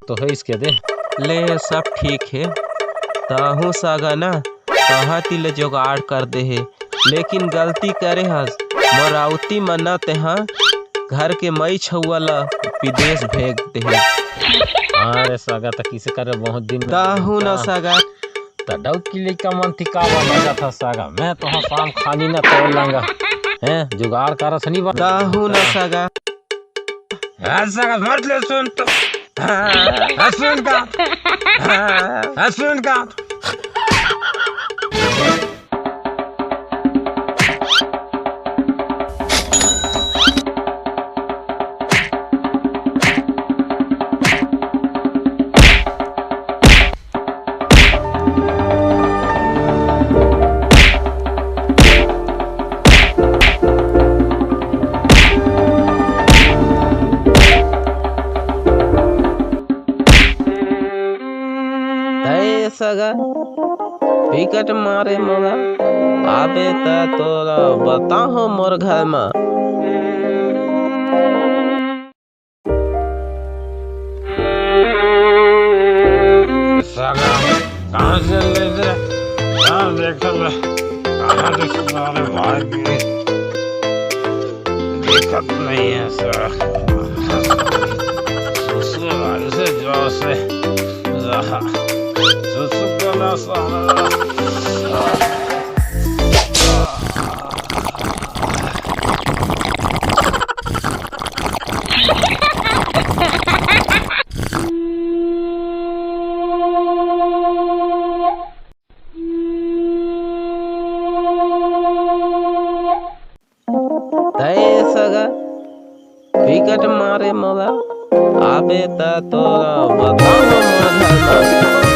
तो है इसके दे ले सब ठीक है। ताहू सागा ना कहा तिल जुगाड़ कर दे है, लेकिन गलती करे हस मोरावती मना तेहा घर के मई छुआला विदेश भेज दे है। अरे सागा तो किसे करे बहुत दिन ताहू ना सागा डाउट की लेका मन थिका लगा था सागा। मैं तो हाँ शाम खानी ना तोड़ लांगा हैं जुगाड़ कर सनी बता ताहू ना सागा सागा मत ले सुन तो सुन का सगा विकट मारे मोला आबे त तोरा बताहो मोर घर में सागा कहाँ से ले जा कहाँ देख ले कहाँ देख सारे भाई दिक्कत नहीं है सर ससुर से जो से सुसुकना सारा सगा विकट मारे मोला आबे त तोरा बताओ मोर घर में